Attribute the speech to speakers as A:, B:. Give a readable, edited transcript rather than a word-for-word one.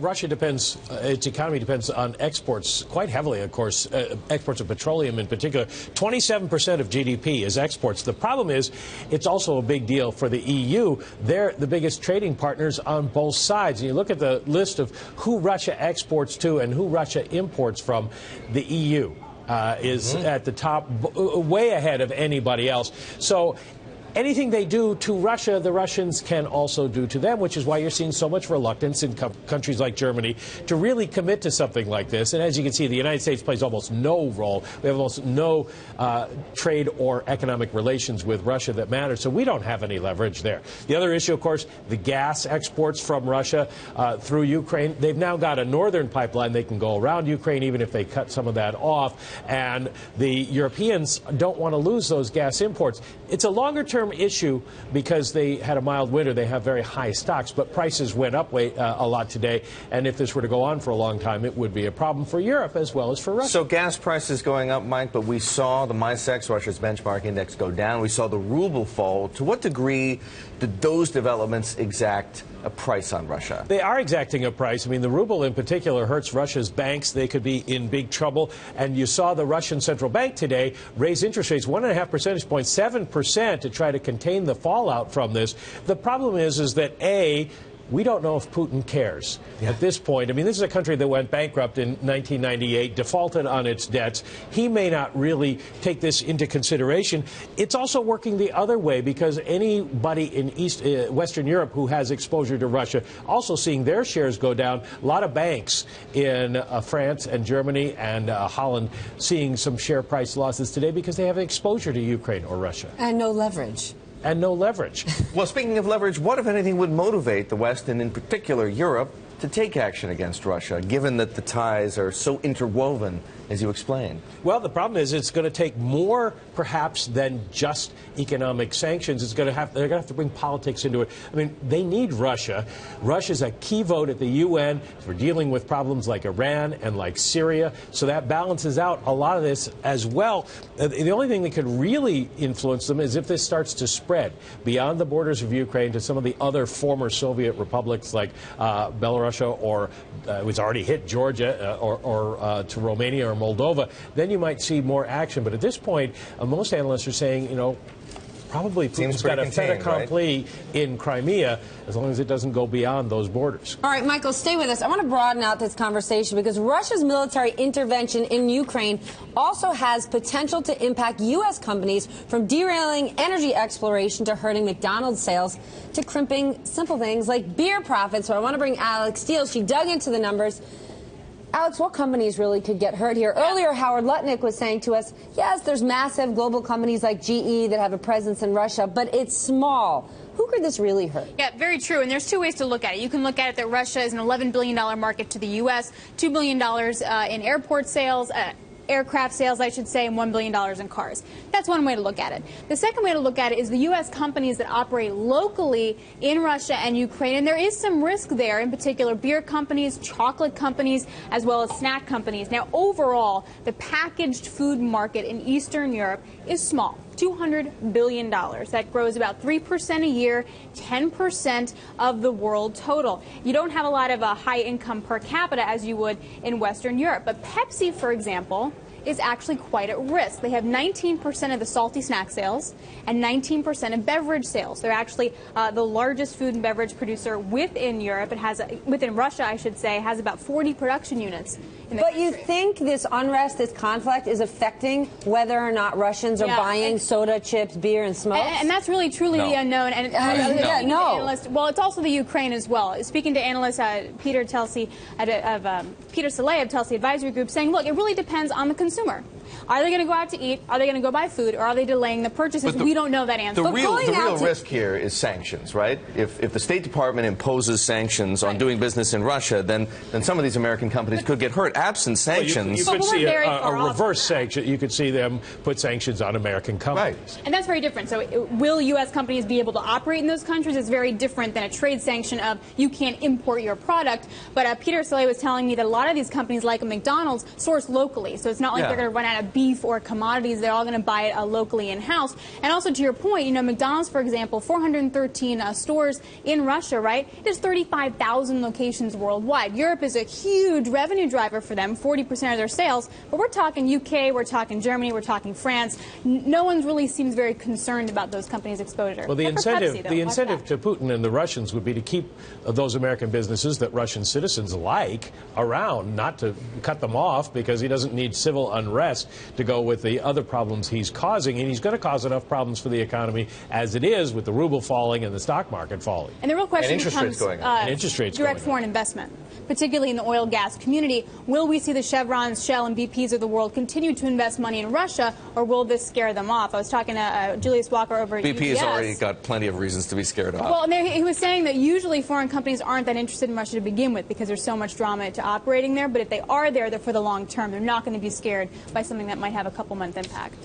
A: Russia depends, its economy depends on exports quite heavily, of course, exports of petroleum in particular. 27% of GDP is exports. The problem is it's also a big deal for the EU. They're the biggest trading partners on both sides. And you look at the list of who Russia exports to and who Russia imports from, the EU is at the top, way ahead of anybody else. So anything they do to Russia, the Russians can also do to them, which is why you're seeing so much reluctance in countries like Germany to really commit to something like this. And as you can see, the United States plays almost no role. We have almost no trade or economic relations with Russia that matter, so we don't have any leverage there. The other issue, of course, the gas exports from Russia through Ukraine. They've now got a northern pipeline. They can go around Ukraine, even if they cut some of that off. And the Europeans don't want to lose those gas imports. It's a longer-term issue because they had a mild winter. They have very high stocks, but prices went up a lot today. And if this were to go on for a long time, it would be a problem for Europe as well as for Russia.
B: So gas prices going up, Mike, but we saw the MISEX, Russia's benchmark index, go down. We saw the ruble fall. To what degree did those developments exact a price on Russia?
A: They are exacting a price. I mean, the ruble in particular hurts Russia's banks. They could be in big trouble. And you saw the Russian central bank today raise interest rates 1.5 percentage points, 7%, to try to contain the fallout from this. The problem is that, A, we don't know if Putin cares at this point. I mean, this is a country that went bankrupt in 1998, defaulted on its debts. He may not really take this into consideration. It's also working the other way because anybody in Western Europe who has exposure to Russia also seeing their shares go down. A lot of banks in France and Germany and Holland seeing some share price losses today because they have exposure to Ukraine or Russia.
C: And no leverage.
A: And no leverage.
B: Well, speaking of leverage, what, if anything, would motivate the West, and in particular Europe, to take action against Russia, given that the ties are so interwoven, as you explained?
A: Well, the problem is it's going to take more, perhaps, than just economic sanctions. They're going to have to bring politics into it. I mean, they need Russia. Russia's a key vote at the UN for dealing with problems like Iran and like Syria. So that balances out a lot of this as well. The only thing that could really influence them is if this starts to spread beyond the borders of Ukraine to some of the other former Soviet republics like Belarus, or it was already hit Georgia or to Romania or Moldova, then you might see more action. But at this point, most analysts are saying, you know, probably Putin's got a fait accompli in Crimea as long as it doesn't go beyond those borders.
C: All right, Michael, stay with us. I want to broaden out this conversation because Russia's military intervention in Ukraine also has potential to impact U.S. companies, from derailing energy exploration to hurting McDonald's sales to crimping simple things like beer profits. So I want to bring Alix Steele. She dug into the numbers. Alix, what companies really could get hurt here? Earlier, Howard Lutnick was saying to us, yes, there's massive global companies like GE that have a presence in Russia, but it's small. Who could this really hurt?
D: Yeah, very true. And there's two ways to look at it. You can look at it that Russia is an $11 billion market to the U.S., $2 billion in airport sales, aircraft sales, I should say, and $1 billion in cars. That's one way to look at it. The second way to look at it is the U.S. companies that operate locally in Russia and Ukraine, and there is some risk there, in particular beer companies, chocolate companies, as well as snack companies. Now, overall, the packaged food market in Eastern Europe is small. $200 billion. That grows about 3% a year, 10% of the world total. You don't have a lot of high income per capita as you would in Western Europe. But Pepsi, for example, is actually quite at risk. They have 19% of the salty snack sales and 19% of beverage sales. They're actually the largest food and beverage producer within Europe. It has, within Russia, I should say, has about 40 production units in the country.
C: You think this unrest, this conflict, is affecting whether or not Russians are buying soda, chips, beer, and smokes?
D: And that's really, truly the unknown. And well, it's also the Ukraine as well. Speaking to analyst Peter Saleh of Telsey Advisory Group, saying, look, it really depends on the consumer. Are they going to go out to eat? Are they going to go buy food? Or are they delaying the purchases? We don't know that answer.
B: The real risk here is sanctions, right? If the State Department imposes sanctions on doing business in Russia, then some of these American companies could get hurt. Absent sanctions,
A: you could see a reverse sanction. You could see them put sanctions on American companies.
D: Right. And that's very different. So will U.S. companies be able to operate in those countries? It's very different than a trade sanction of you can't import your product. But Peter Saleh was telling me that a lot of these companies, like McDonald's, source locally. So it's not like they're going to run out China beef or commodities. They're all going to buy it locally in-house. And also, to your point, McDonald's, for example, 413 stores in Russia, right? There's 35,000 locations worldwide. Europe is a huge revenue driver for them, 40% of their sales. But we're talking UK, we're talking Germany, we're talking France. No one really seems very concerned about those companies' exposure.
A: Well, the incentive to Putin and the Russians would be to keep those American businesses that Russian citizens like around, not to cut them off, because he doesn't need civil unrest to go with the other problems he's causing. And he's going to cause enough problems for the economy as it is, with the ruble falling and the stock market falling.
D: And the real question becomes direct foreign investment, particularly in the oil gas community. Will we see the Chevrons, Shell, and BPs of the world continue to invest money in Russia, or will this scare them off? I was talking to Julius Walker over at
E: BP
D: UBS.
E: has already got plenty of reasons to be scared off.
D: Well, and he was saying that usually foreign companies aren't that interested in Russia to begin with because there's so much drama to operating there. But if they are there, they're for the long term. They're not going to be scared by something that might have a couple-month impact.